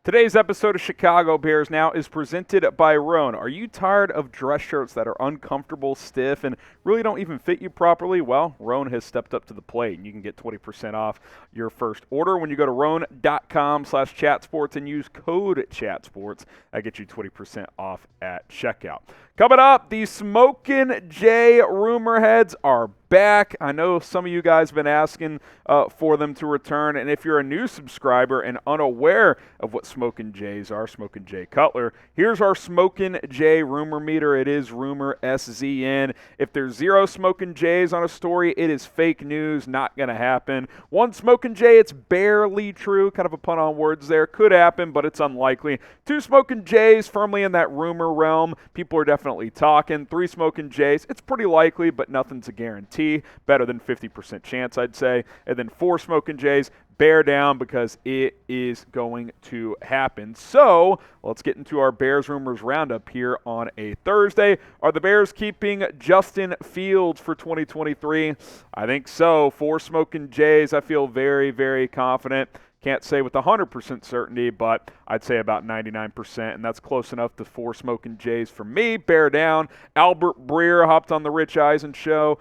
Today's episode of Chicago Bears Now is presented by Roan. Are you tired of dress shirts that are uncomfortable, stiff, and really don't even fit you properly? Well, Roan has stepped up to the plate, and you can get 20% off your first order when you go to roan.com/chatsports and use code chatsports. That gets you 20% off at checkout. Coming up, the Smokin' Jay rumor heads are back. I know some of you guys have been asking for them to return, and if you're a new subscriber and unaware of what Smokin' Jays are, Smokin' Jay Cutler, here's our Smokin' Jay rumor meter. It is rumor SZN. If there's 0 Smokin' Jays on a story, it is fake news, not going to happen. 1 Smokin' Jay, it's barely true, kind of a pun on words there. Could happen, but it's unlikely. 2 Smokin' Jays, firmly in that rumor realm. People are definitely talking. 3 Smokin' Jays, it's pretty likely, but nothing's a guarantee. Better than 50% chance, I'd say. And then 4 Smokin' Jays, bear down because it is going to happen. So let's get into our Bears rumors roundup here on a Thursday. Are the Bears keeping Justin Fields for 2023? I think so. 4 Smokin' Jays, I feel very, very confident. Can't say with 100% certainty, but I'd say about 99%, and that's close enough to 4 Smokin' Jays for me. Bear down. Albert Breer hopped on the Rich Eisen Show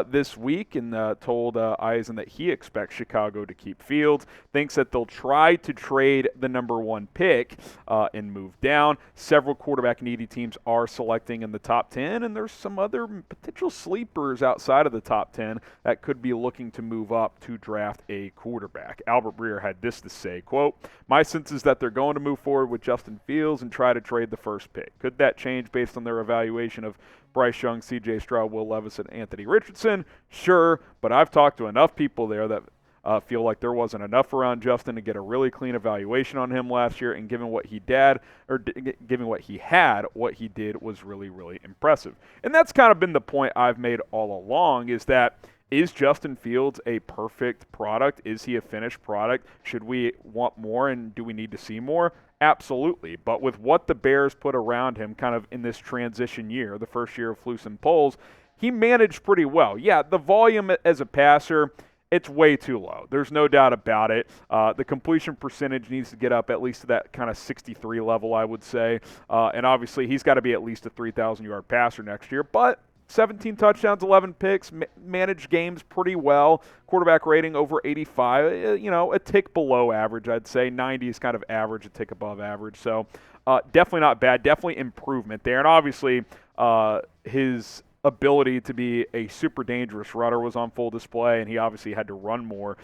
this week and told Eisen that he expects Chicago to keep Fields, thinks that they'll try to trade the number 1 pick and move down. Several quarterback-needy teams are selecting in the top 10, and there's some other potential sleepers outside of the top 10 that could be looking to move up to draft a quarterback. Albert Breer had this to say, quote, "My sense is that they're going to move forward with Justin Fields and try to trade the first pick. Could that change based on their evaluation of Bryce Young, C.J. Stroud, Will Levis, and Anthony Richardson? Sure, but I've talked to enough people there that feel like there wasn't enough around Justin to get a really clean evaluation on him last year, and given what he had, what he did was really, really impressive." And that's kind of been the point I've made all along, is that is Justin Fields a perfect product? Is he a finished product? Should we want more, and do we need to see more? Absolutely. But with what the Bears put around him kind of in this transition year, the first year of Flus and Poles, he managed pretty well. Yeah, the volume as a passer, it's way too low. There's no doubt about it. The completion percentage needs to get up at least to that kind of 63 level, I would say. And obviously, he's got to be at least a 3,000-yard passer next year. But 17 touchdowns, 11 picks, managed games pretty well. Quarterback rating over 85, a tick below average, I'd say. 90 is kind of average, a tick above average. So definitely not bad, definitely improvement there. And obviously his ability to be a super dangerous runner was on full display, and he obviously had to run more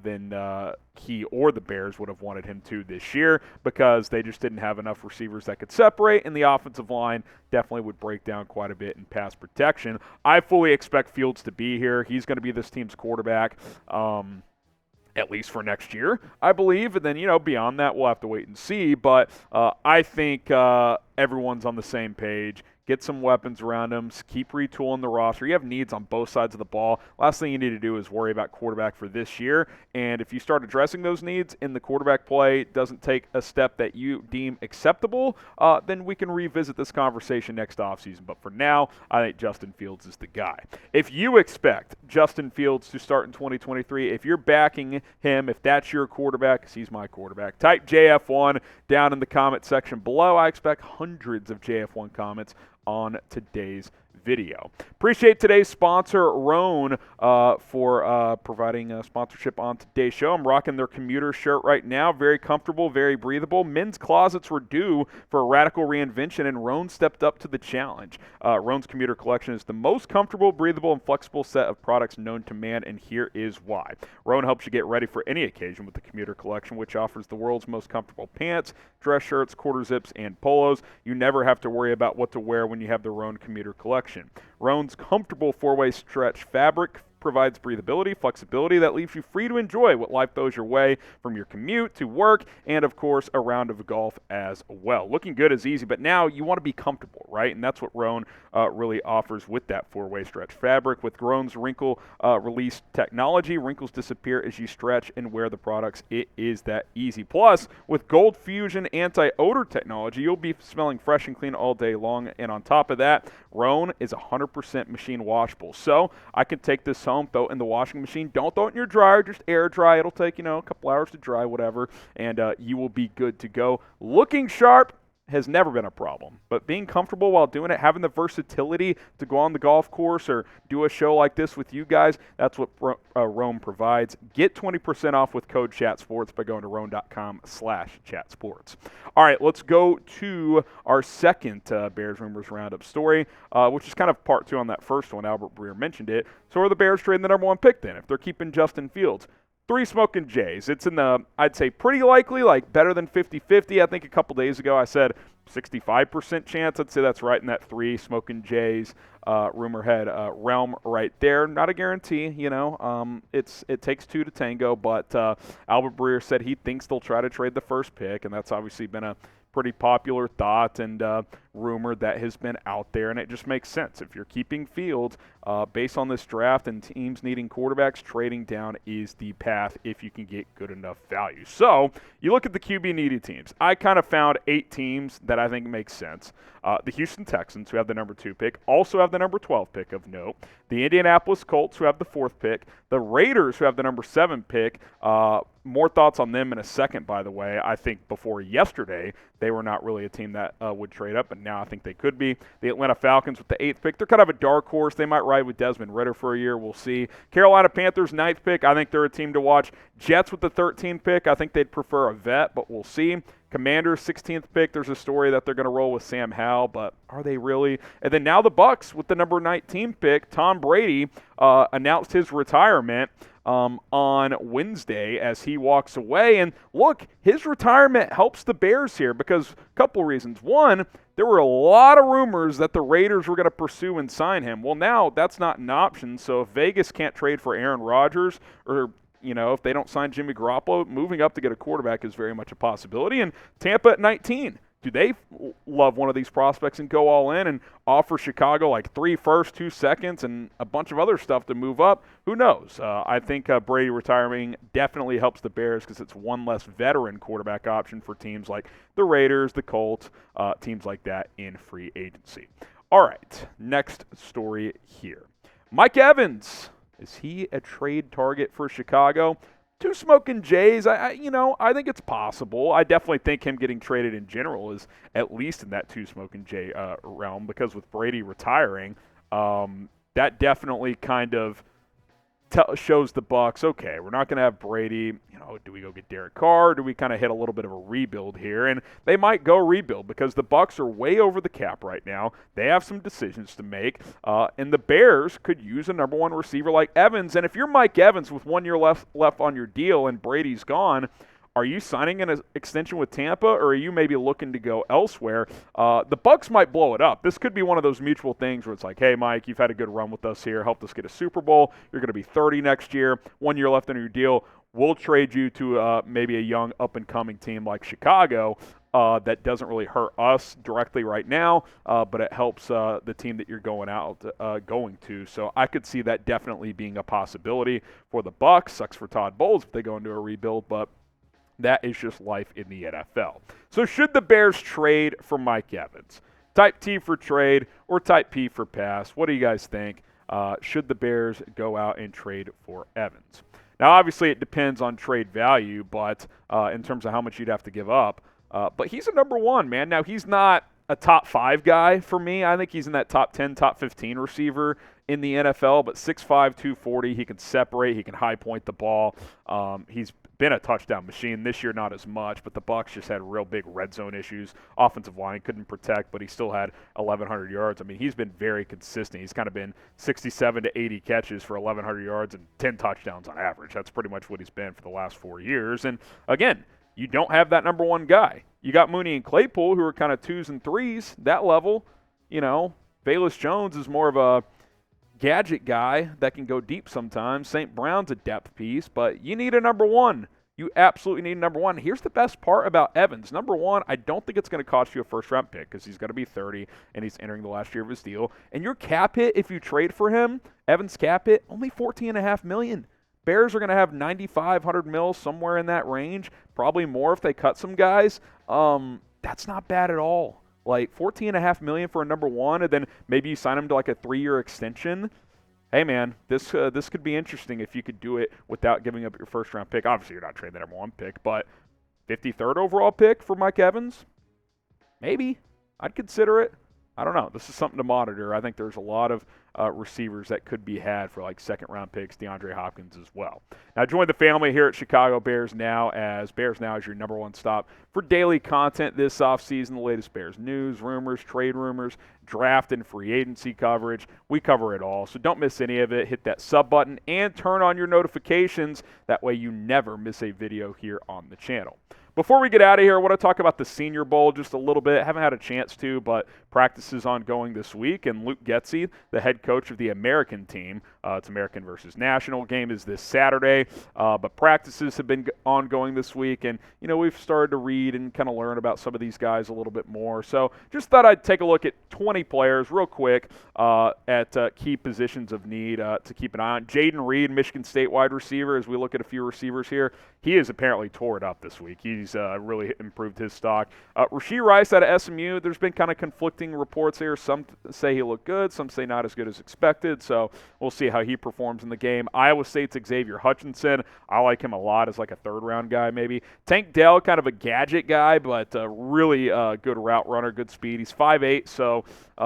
than he or the Bears would have wanted him to this year, because they just didn't have enough receivers that could separate, and the offensive line definitely would break down quite a bit in pass protection. I fully expect Fields to be here. He's going to be this team's quarterback, at least for next year, I believe. And then, beyond that, we'll have to wait and see. But I think everyone's on the same page. Get some weapons around him. Keep retooling the roster. You have needs on both sides of the ball. Last thing you need to do is worry about quarterback for this year. And if you start addressing those needs and the quarterback play doesn't take a step that you deem acceptable, then we can revisit this conversation next offseason. But for now, I think Justin Fields is the guy. If you expect Justin Fields to start in 2023, if you're backing him, if that's your quarterback, because he's my quarterback, type JF1 down in the comment section below. I expect hundreds of JF1 comments on today's video. Appreciate today's sponsor, Roan, for providing sponsorship on today's show. I'm rocking their commuter shirt right now. Very comfortable, very breathable. Men's closets were due for a radical reinvention, and Roan stepped up to the challenge. Roan's commuter collection is the most comfortable, breathable, and flexible set of products known to man, and here is why. Roan helps you get ready for any occasion with the commuter collection, which offers the world's most comfortable pants, dress shirts, quarter zips, and polos. You never have to worry about what to wear when you have the Roan commuter collection. Roan's comfortable 4-way stretch fabric provides breathability, flexibility that leaves you free to enjoy what life throws your way, from your commute to work, and of course a round of golf as well. Looking good is easy, but now you want to be comfortable, right? And that's what Roan really offers with that 4-way stretch fabric. With Roan's wrinkle release technology, wrinkles disappear as you stretch and wear the products. It is that easy. Plus, with Gold Fusion anti-odor technology, you'll be smelling fresh and clean all day long. And on top of that, Roan is 100% machine washable. So I can take this home, throw it in the washing machine. Don't throw it in your dryer, just air dry. It'll take, a couple hours to dry, whatever, and you will be good to go. Looking sharp has never been a problem, but being comfortable while doing it, having the versatility to go on the golf course or do a show like this with you guys, that's what Roam provides. Get 20% off with code ChatSports by going to roam.com/chatsports. All right, let's go to our second Bears Rumors Roundup story, which is kind of part two on that first one. Albert Breer mentioned it. So are the Bears trading the number one pick then if they're keeping Justin Fields? 3 smoking Jays. It's in the, I'd say, pretty likely, like better than 50-50. I think a couple days ago I said 65% chance. I'd say that's right in that 3 smoking Jays rumor head realm right there. Not a guarantee, it takes 2 to tango, but Albert Breer said he thinks they'll try to trade the first pick, and that's obviously been a pretty popular thought and rumor that has been out there, and it just makes sense. If you're keeping Fields, based on this draft and teams needing quarterbacks, trading down is the path if you can get good enough value. So you look at the QB-needy teams. I kind of found 8 teams that I think make sense. The Houston Texans, who have the number 2 pick, also have the number 12 pick of note. The Indianapolis Colts, who have the 4th pick. The Raiders, who have the number 7 pick. More thoughts on them in a second, by the way. I think before yesterday, they were not really a team that would trade up, but now I think they could be. The Atlanta Falcons with the 8th pick. They're kind of a dark horse. They might ride with Desmond Ridder for a year. We'll see. Carolina Panthers, 9th pick. I think they're a team to watch. Jets with the 13th pick. I think they'd prefer a vet, but we'll see. Commanders, 16th pick. There's a story that they're going to roll with Sam Howell, but are they really? And then now the Bucs with the number 19 pick. Tom Brady announced his retirement on Wednesday as he walks away. And look, his retirement helps the Bears here because a couple reasons. One, there were a lot of rumors that the Raiders were going to pursue and sign him. Well, now that's not an option. So if Vegas can't trade for Aaron Rodgers or if they don't sign Jimmy Garoppolo, moving up to get a quarterback is very much a possibility. And Tampa at 19. Do they love one of these prospects and go all in and offer Chicago like 3 firsts, 2 seconds, and a bunch of other stuff to move up? Who knows? I think Brady retiring definitely helps the Bears because it's one less veteran quarterback option for teams like the Raiders, the Colts, teams like that in free agency. All right, next story here. Mike Evans. Is he a trade target for Chicago? 2 smoking Jays, I think it's possible. I definitely think him getting traded in general is at least in that 2 smoking Jay realm because with Brady retiring, that definitely kind of shows the Bucs, okay, we're not going to have Brady. Do we go get Derek Carr? Or do we kind of hit a little bit of a rebuild here? And they might go rebuild because the Bucs are way over the cap right now. They have some decisions to make, and the Bears could use a number 1 receiver like Evans. And if you're Mike Evans with 1 year left on your deal and Brady's gone, are you signing an extension with Tampa, or are you maybe looking to go elsewhere? The Bucs might blow it up. This could be one of those mutual things where it's like, hey, Mike, you've had a good run with us here. Helped us get a Super Bowl. You're going to be 30 next year. 1 year left on your deal. We'll trade you to maybe a young up-and-coming team like Chicago that doesn't really hurt us directly right now, but it helps the team that you're going to. So I could see that definitely being a possibility for the Bucs. Sucks for Todd Bowles if they go into a rebuild, but that is just life in the NFL. So should the Bears trade for Mike Evans? Type T for trade or type P for pass? What do you guys think? Should the Bears go out and trade for Evans? Now, obviously, it depends on trade value, but in terms of how much you'd have to give up. But he's a number 1, man. Now, he's not a top 5 guy for me. I think he's in that top 10, top 15 receiver in the NFL, but 6'5", 240. He can separate. He can high point the ball. He's been a touchdown machine. This year, not as much, but the Bucs just had real big red zone issues. Offensive line couldn't protect, but he still had 1,100 yards. I mean, he's been very consistent. He's kind of been 67 to 80 catches for 1,100 yards and 10 touchdowns on average. That's pretty much what he's been for the last 4 years. And again, you don't have that number 1 guy. You got Mooney and Claypool, who are kind of 2s and 3s, that level. Velus Jones is more of a gadget guy that can go deep sometimes. St. Brown's a depth piece, but you need a number 1. You absolutely need a number 1. Here's the best part about Evans. Number 1, I don't think it's going to cost you a first-round pick because he's going to be 30 and he's entering the last year of his deal. And your cap hit, if you trade for him, Evans' cap hit, only $14.5 million. Bears are going to have 95, 100 mil, somewhere in that range, probably more if they cut some guys. That's not bad at all like $14.5 million for a number one, and then maybe you sign him to like a 3-year extension. Hey man, this could be interesting if you could do it without giving up your first-round pick. Obviously, you're not trading the number one pick, but 53rd overall pick for Mike Evans, maybe I'd consider it. I don't know. This is something to monitor. I think there's a lot of receivers that could be had for like second-round picks, DeAndre Hopkins as well. Now, join the family here at Chicago Bears Now, as Bears Now is your number one stop for daily content this offseason, the latest Bears news, rumors, trade rumors, draft and free agency coverage. We cover it all, so don't miss any of it. Hit that sub button and turn on your notifications. That way you never miss a video here on the channel. Before we get out of here, I want to talk about the Senior Bowl just a little bit. Haven't had a chance to, but practice is ongoing this week. And Luke Getsy, the head coach of the American team, it's American versus National, game is this Saturday, but practices have been ongoing this week. And, you know, we've started to read and kind of learn about some of these guys a little bit more. So just thought I'd take a look at 20 players real quick at key positions of need to keep an eye on. Jaden Reed, Michigan State wide receiver, as we look at a few receivers here, he is apparently tore it up this week. He's really improved his stock. Rashee Rice out of SMU, there's been kind of conflicting reports here. Some say he looked good, some say not as good as expected, so we'll see how he performs in the game. Iowa State's Xavier Hutchinson, I like him a lot as like a third-round guy maybe. Tank Dell, kind of a gadget guy, but really good route runner, good speed. He's 5'8", so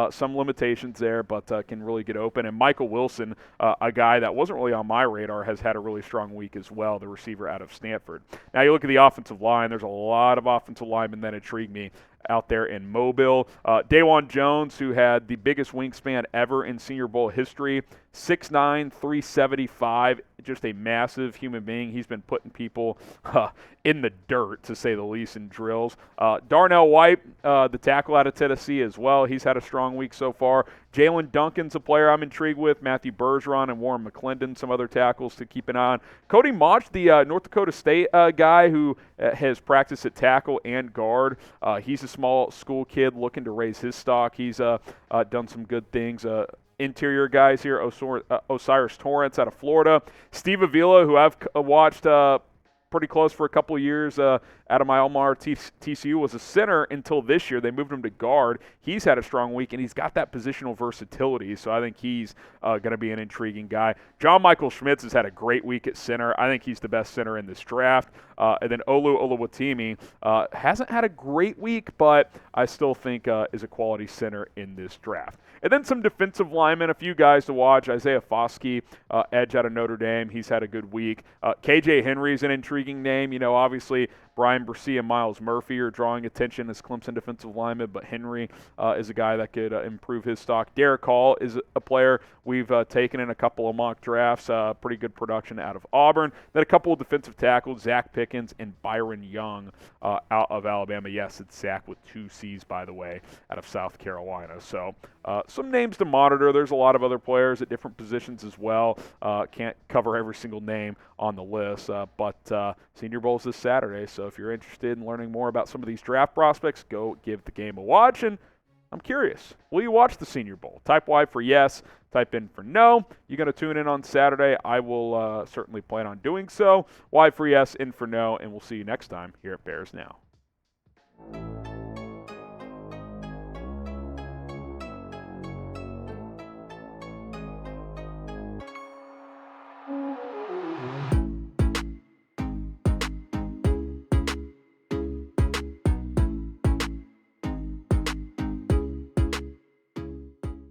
some limitations there, but can really get open. And Michael Wilson, a guy that wasn't really on my radar, has had a really strong week as well, the receiver out of Stanford. Now you look at the offensive line, there's a lot of offensive linemen that intrigue me out there in Mobile. Dawan Jones, who had the biggest wingspan ever in Senior Bowl history, 6'9", 375, just a massive human being. He's been putting people in the dirt, to say the least, in drills. Darnell White, the tackle out of Tennessee as well. He's had a strong week so far. Jalen Duncan's a player I'm intrigued with. Matthew Bergeron and Warren McClendon, some other tackles to keep an eye on. Cody Mauch, the North Dakota State guy who has practiced at tackle and guard. He's a small school kid looking to raise his stock. He's done some good things. Interior guys here, Osiris Torrance out of Florida. Steve Avila, who I've watched pretty close for a couple of years out of my alma mater, TCU, was a center until this year. They moved him to guard. He's had a strong week, and he's got that positional versatility, so I think he's going to be an intriguing guy. John Michael Schmitz has had a great week at center. I think he's the best center in this draft. And then Olu Oluwatimi hasn't had a great week, but I still think is a quality center in this draft. And then some defensive linemen, a few guys to watch. Isaiah Foskey, edge out of Notre Dame. He's had a good week. KJ Henry's an intriguing name. You know, obviously Brian Bresee and Miles Murphy are drawing attention as Clemson defensive linemen, but Henry is a guy that could improve his stock. Derek Hall is a player we've taken in a couple of mock drafts. Pretty good production out of Auburn. Then a couple of defensive tackles, Zach Pickens and Byron Young out of Alabama. Yes, it's Zach with 2 C's, by the way, out of South Carolina. So some names to monitor. There's a lot of other players at different positions as well. Can't cover every single name on the list, but Senior Bowl's this Saturday, so if you're interested in learning more about some of these draft prospects, go give the game a watch. And I'm curious, will you watch the Senior Bowl? Type Y for yes, type in for no. You're going to tune in on Saturday. I will certainly plan on doing so. Y for yes, in for no, and we'll see you next time here at Bears Now.